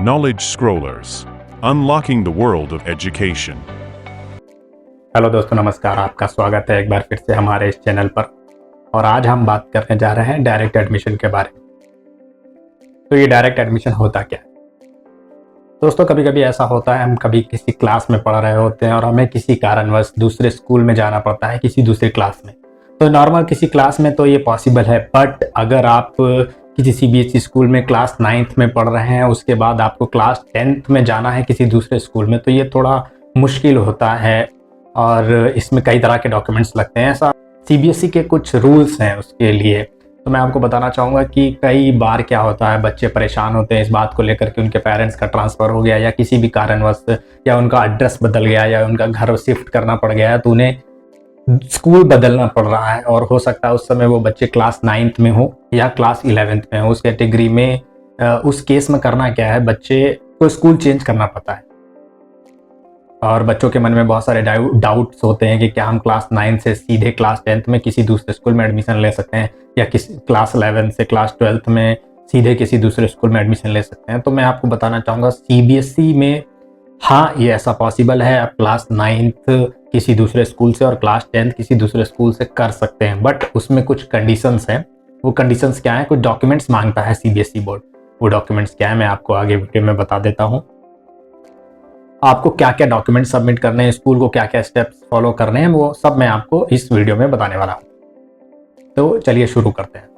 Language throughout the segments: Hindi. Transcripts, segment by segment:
Knowledge Scrollers, unlocking the world of education. Hello दोस्तों, नमस्कार। आपका स्वागत है एक बार फिर से हमारे इस चैनल पर। और आज हम बात करने जा रहे हैं डायरेक्ट एडमिशन के बारे में। तो ये डायरेक्ट एडमिशन होता क्या है दोस्तों? कभी कभी ऐसा होता है, हम कभी किसी क्लास में पढ़ रहे होते हैं और हमें किसी कारणवश दूसरे स्कूल में जाना पड़ता है, किसी दूसरे क्लास में। तो नॉर्मल किसी क्लास में तो ये पॉसिबल है, बट अगर आप किसी सीबीएसई स्कूल में क्लास 9th में पढ़ रहे हैं, उसके बाद आपको क्लास 10th में जाना है किसी दूसरे स्कूल में, तो ये थोड़ा मुश्किल होता है और इसमें कई तरह के डॉक्यूमेंट्स लगते हैं। ऐसा सीबीएसई के कुछ रूल्स हैं उसके लिए। तो मैं आपको बताना चाहूँगा कि कई बार क्या होता है, बच्चे परेशान होते हैं इस बात को लेकर कि उनके पेरेंट्स का ट्रांसफ़र हो गया या किसी भी कारणवश, या उनका एड्रेस बदल गया या उनका घर शिफ्ट करना पड़ गया है, तो उन्हें स्कूल बदलना पड़ रहा है। और हो सकता है उस समय वो बच्चे क्लास 9th में हो या क्लास 11th में हो। उस कैटेगरी में उस केस में करना क्या है, बच्चे को स्कूल चेंज करना पड़ता है। और बच्चों के मन में बहुत सारे डाउट्स होते हैं कि क्या हम क्लास 9 से सीधे क्लास 10th में किसी दूसरे स्कूल में एडमिशन ले सकते हैं, या किसी क्लास 11 से क्लास 12th में सीधे किसी दूसरे स्कूल में एडमिशन ले सकते हैं। तो मैं आपको बताना चाहूँगा, सीबीएसई में हाँ, ये ऐसा पॉसिबल है। आप क्लास 9th किसी दूसरे स्कूल से और क्लास 10th किसी दूसरे स्कूल से कर सकते हैं, बट उसमें कुछ कंडीशंस हैं। वो कंडीशंस क्या हैं? कुछ डॉक्यूमेंट्स मांगता है सीबीएसई बोर्ड। वो डॉक्यूमेंट्स क्या है, मैं आपको आगे वीडियो में बता देता हूँ। आपको क्या क्या डॉक्यूमेंट सबमिट करने हैं, स्कूल को क्या क्या स्टेप्स फॉलो करने हैं, वो सब मैं आपको इस वीडियो में बताने वाला हूँ। तो चलिए शुरू करते हैं।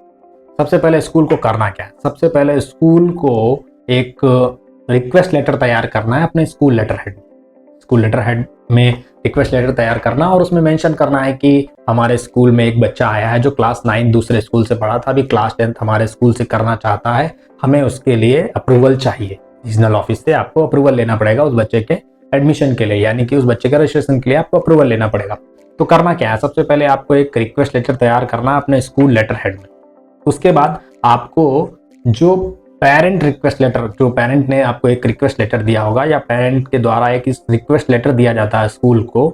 सबसे पहले स्कूल को करना क्या है? सबसे पहले स्कूल को एक रिक्वेस्ट लेटर तैयार करना है अपने school letter head. School letter head में रिक्वेस्ट लेटर तैयार करना और उसमें मेंशन करना है कि हमारे स्कूल में एक बच्चा आया है जो क्लास 9 दूसरे स्कूल से पढ़ा था, अभी क्लास 10th हमारे स्कूल से करना चाहता है, हमें उसके लिए अप्रूवल चाहिए। रीजनल ऑफिस से आपको अप्रूवल लेना पड़ेगा उस बच्चे के एडमिशन के लिए, यानी कि उस बच्चे के रजिस्ट्रेशन के लिए आपको अप्रूवल लेना पड़ेगा। तो करना क्या है, सबसे पहले आपको एक रिक्वेस्ट लेटर तैयार करना है अपने स्कूल लेटर हेड में। उसके बाद आपको जो पेरेंट रिक्वेस्ट लेटर, जो पेरेंट ने आपको एक रिक्वेस्ट लेटर दिया होगा या पेरेंट के द्वारा एक रिक्वेस्ट लेटर दिया जाता है स्कूल को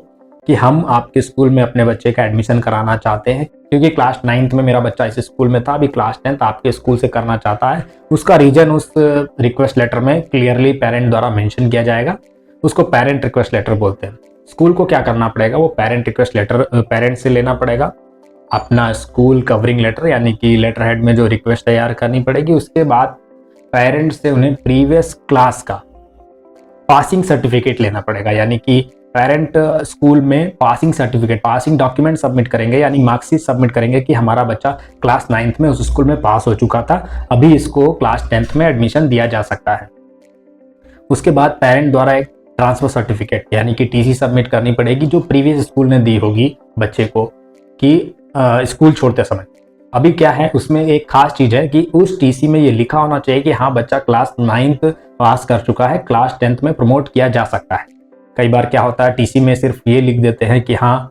कि हम आपके स्कूल में अपने बच्चे का एडमिशन कराना चाहते हैं, क्योंकि क्लास 9th में मेरा बच्चा इस स्कूल में था, अभी क्लास 10th आपके स्कूल से करना चाहता है। उसका रीजन उस रिक्वेस्ट लेटर में क्लियरली पेरेंट द्वारा मेंशन किया जाएगा। उसको पेरेंट रिक्वेस्ट लेटर बोलते हैं। स्कूल को क्या करना पड़ेगा, वो पेरेंट रिक्वेस्ट लेटर पेरेंट से लेना पड़ेगा, अपना स्कूल कवरिंग लेटर यानी कि लेटर हेड में जो रिक्वेस्ट तैयार करनी पड़ेगी। उसके बाद पेरेंट्स से उन्हें प्रीवियस क्लास का पासिंग सर्टिफिकेट लेना पड़ेगा, यानी कि पेरेंट स्कूल में passing certificate, passing document submit करेंगे, यानी मार्कशीट सबमिट करेंगे कि हमारा बच्चा क्लास 9th में उस स्कूल में पास हो चुका था, अभी इसको क्लास 10th में एडमिशन दिया जा सकता है। उसके बाद पेरेंट द्वारा एक ट्रांसफर सर्टिफिकेट यानी कि टीसी सबमिट करनी पड़ेगी, जो प्रीवियस स्कूल ने दी होगी बच्चे को कि स्कूल छोड़ते समय। अभी क्या है, उसमें एक खास चीज है कि उस टीसी में ये लिखा होना चाहिए कि हाँ, बच्चा क्लास 9th पास कर चुका है, क्लास 10th में प्रमोट किया जा सकता है। कई बार क्या होता है, टीसी में सिर्फ ये लिख देते हैं कि हाँ,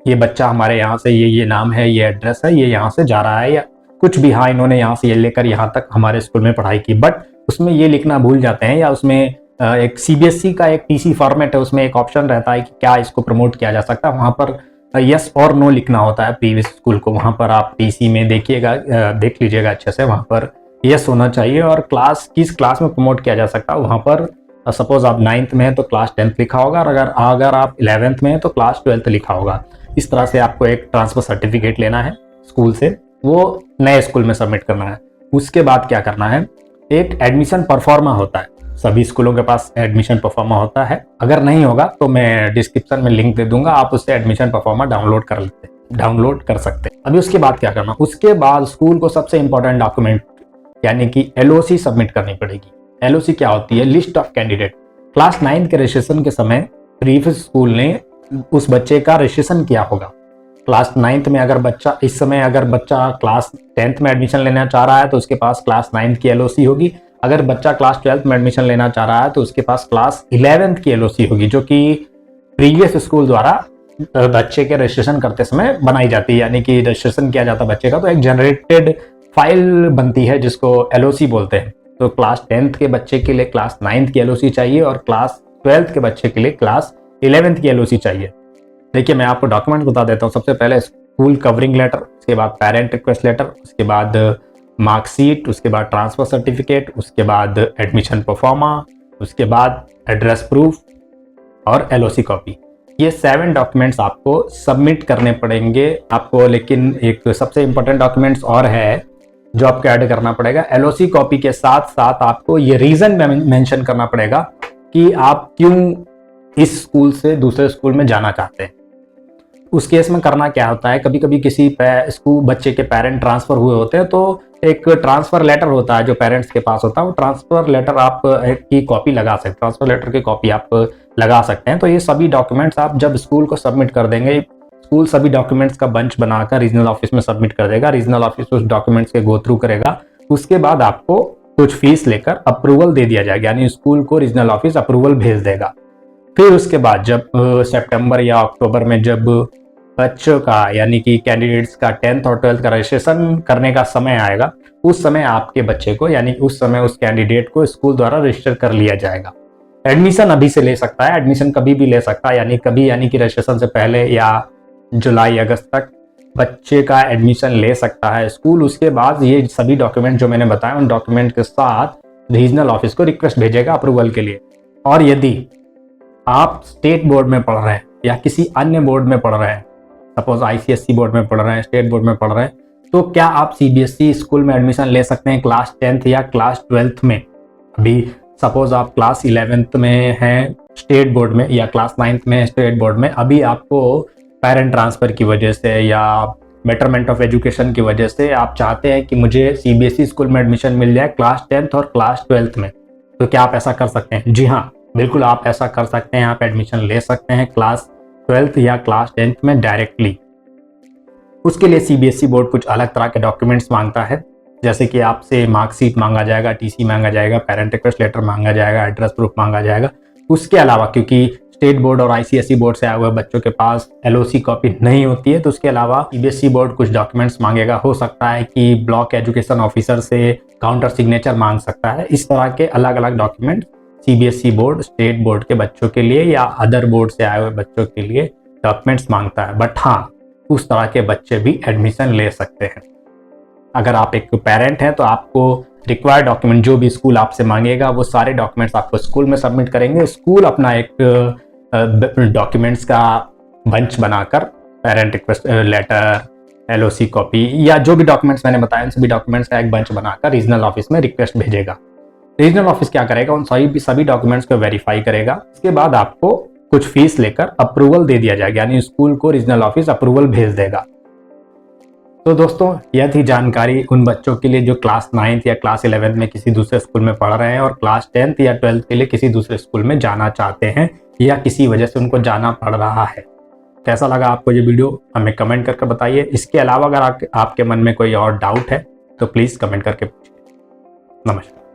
ये बच्चा हमारे यहाँ से, ये नाम है, ये एड्रेस है, ये यहाँ से जा रहा है, या कुछ भी, हाँ, इन्होंने यहाँ से ये लेकर यहाँ तक हमारे स्कूल में पढ़ाई की, बट उसमें ये लिखना भूल जाते हैं। या उसमें एक सीबीएसई का एक टीसी फॉर्मेट है, उसमें एक ऑप्शन रहता है कि क्या इसको प्रमोट किया जा सकता है, वहाँ पर यस और नो लिखना होता है प्रीवियस स्कूल को। वहाँ पर आप टीसी में देखिएगा, देख लीजिएगा अच्छे से, वहाँ पर यस होना चाहिए। और क्लास, किस क्लास में प्रमोट किया जा सकता है, वहाँ पर सपोज आप 9th में है तो क्लास 10th लिखा होगा, और अगर आप 11th में है तो क्लास 12th लिखा होगा। इस तरह से आपको एक ट्रांसफर सर्टिफिकेट लेना है स्कूल से, वो नए स्कूल में सबमिट करना है। उसके बाद क्या करना है, एक एडमिशन परफॉर्मा होता है। सभी स्कूलों के पास एडमिशन परफॉर्मा होता है, अगर नहीं होगा तो मैं डिस्क्रिप्शन में लिंक दे दूंगा, आप उससे एडमिशन परफॉर्मा डाउनलोड कर सकते हैं। अभी उसके बाद क्या करना, उसके बाद स्कूल को सबसे इंपॉर्टेंट डॉक्यूमेंट यानी कि एलओसी सबमिट करनी पड़ेगी। एलओसी क्या होती है? List of candidate. क्लास 9 के रजिस्ट्रेशन के समय प्रीवियस स्कूल ने उस बच्चे का रजिस्ट्रेशन किया होगा। क्लास 9th में अगर बच्चा, इस समय अगर बच्चा क्लास 10th में एडमिशन लेना चाह रहा है तो उसके पास क्लास 9th की एलओसी होगी। अगर बच्चा क्लास 12th में एडमिशन लेना चाह रहा है तो उसके पास क्लास 11th की एलओसी होगी, जो कि प्रीवियस स्कूल द्वारा बच्चे के रजिस्ट्रेशन करते समय बनाई जाती है, यानी कि रजिस्ट्रेशन किया जाता है बच्चे का, तो एक जनरेटेड फाइल बनती है जिसको एलओसी बोलते हैं। तो क्लास 10th के बच्चे के लिए क्लास 9th की एलओसी चाहिए और क्लास 12th के बच्चे के लिए क्लास 11th की एलओसी चाहिए। देखिए, मैं आपको डॉक्यूमेंट बता देता हूँ। सबसे पहले स्कूल कवरिंग लेटर, उसके बाद पेरेंट रिक्वेस्ट लेटर, उसके बाद मार्कशीट, उसके बाद ट्रांसफ़र सर्टिफिकेट, उसके बाद एडमिशन परफॉर्मा, उसके बाद एड्रेस प्रूफ और एलओसी कॉपी। ये 7 डॉक्यूमेंट्स आपको सबमिट करने पड़ेंगे आपको। लेकिन एक सबसे इम्पोर्टेंट डॉक्यूमेंट्स और है जो आपको ऐड करना पड़ेगा। एलओसी कॉपी के साथ साथ आपको ये रीज़न मेंशन करना पड़ेगा कि आप क्यों इस स्कूल से दूसरे स्कूल में जाना चाहते हैं। उस केस में करना क्या होता है, कभी कभी किसी स्कूल बच्चे के पेरेंट ट्रांसफ़र हुए होते हैं तो एक ट्रांसफ़र लेटर होता है जो पेरेंट्स के पास होता है। वो ट्रांसफ़र लेटर आप की कॉपी लगा सकते हैं, ट्रांसफ़र लेटर की कॉपी आप लगा सकते हैं। तो ये सभी डॉक्यूमेंट्स आप जब स्कूल को सबमिट कर देंगे, स्कूल सभी डॉक्यूमेंट्स का बंच बनाकर रीजनल ऑफिस में सबमिट कर देगा। रीजनल ऑफिस उस डॉक्यूमेंट्स के गो थ्रू करेगा। उसके बाद आपको कुछ फीस लेकर अप्रूवल दे दिया जाएगा, यानी स्कूल को रीजनल ऑफिस अप्रूवल भेज देगा। फिर उसके बाद जब सितंबर या अक्टूबर में जब बच्चों का यानी कि कैंडिडेट्स का 10th और 12th का रजिस्ट्रेशन करने का समय आएगा, उस समय आपके बच्चे को यानी उस समय उस कैंडिडेट को स्कूल द्वारा रजिस्टर कर लिया जाएगा। एडमिशन अभी से ले सकता है, एडमिशन कभी भी ले सकता है, यानी कि रजिस्ट्रेशन से पहले या जुलाई अगस्त तक बच्चे का एडमिशन ले सकता है स्कूल। उसके बाद ये सभी डॉक्यूमेंट जो मैंने बताया उन डॉक्यूमेंट के साथ रीजनल ऑफिस को रिक्वेस्ट भेजेगा अप्रूवल के लिए। और यदि आप स्टेट बोर्ड में पढ़ रहे हैं या किसी अन्य बोर्ड में पढ़ रहे हैं, सपोज आईसीएसई बोर्ड में पढ़ रहे हैं, स्टेट बोर्ड में पढ़ रहे हैं, तो क्या आप सीबीएसई स्कूल में एडमिशन ले सकते हैं क्लास 10th या क्लास 12th में। अभी सपोज आप क्लास 11th में हैं स्टेट बोर्ड में या क्लास 9th में स्टेट बोर्ड में, अभी आपको पेरेंट ट्रांसफ़र की वजह से या बेटरमेंट ऑफ एजुकेशन की वजह से आप चाहते हैं कि मुझे सीबीएसई स्कूल में एडमिशन मिल जाए क्लास 10th और क्लास 12th में, तो क्या आप ऐसा कर सकते हैं? जी हाँ, बिल्कुल आप ऐसा कर सकते हैं। आप एडमिशन ले सकते हैं क्लास 12th या क्लास 10th में डायरेक्टली। उसके लिए सीबीएसई बोर्ड कुछ अलग तरह के डॉक्यूमेंट्स मांगता है, जैसे कि आपसे मार्कशीट मांगा जाएगा, टीसी मांगा जाएगा, पेरेंट रिक्वेस्ट लेटर मांगा जाएगा, एड्रेस प्रूफ मांगा जाएगा। उसके अलावा क्योंकि स्टेट बोर्ड और आईसीएसई बोर्ड से आए हुए बच्चों के पास एलओसी कॉपी नहीं होती है, तो उसके अलावा सीबीएसई बोर्ड कुछ डॉक्यूमेंट्स मांगेगा। हो सकता है कि ब्लॉक एजुकेशन ऑफिसर से काउंटर सिग्नेचर मांग सकता है। इस तरह के अलग अलग document CBSE board state board के बच्चों के लिए या अदर बोर्ड से आए हुए बच्चों के लिए डॉक्यूमेंट्स मांगता है। बट हाँ, उस तरह के बच्चे भी एडमिशन ले सकते हैं। अगर आप एक पेरेंट हैं तो आपको रिक्वायर्ड डॉक्यूमेंट जो भी स्कूल आपसे मांगेगा वो सारे डॉक्यूमेंट्स आपको स्कूल में सबमिट करेंगे। स्कूल अपना एक डॉक्यूमेंट्स का बंच बनाकर parent request letter, LOC copy या जो भी डॉक्यूमेंट्स मैंने बताया उन सभी डॉक्यूमेंट्स का एक बंच बनाकर रीजनल ऑफिस में रिक्वेस्ट भेजेगा। रीजनल ऑफिस क्या करेगा, उन सभी डॉक्यूमेंट्स को वेरीफाई करेगा। इसके बाद आपको कुछ फीस लेकर अप्रूवल दे दिया जाएगा, यानी स्कूल को रीजनल ऑफिस अप्रूवल भेज देगा। तो दोस्तों, यह थी जानकारी उन बच्चों के लिए जो क्लास 9th या क्लास 11th में किसी दूसरे स्कूल में पढ़ रहे हैं और क्लास 10th या 12th के लिए किसी दूसरे स्कूल में जाना चाहते हैं या किसी वजह से उनको जाना पड़ रहा है। कैसा लगा आपको ये वीडियो, हमें कमेंट करके बताइए। इसके अलावा अगर आपके मन में कोई और डाउट है तो प्लीज़ कमेंट करके पूछिए। नमस्कार।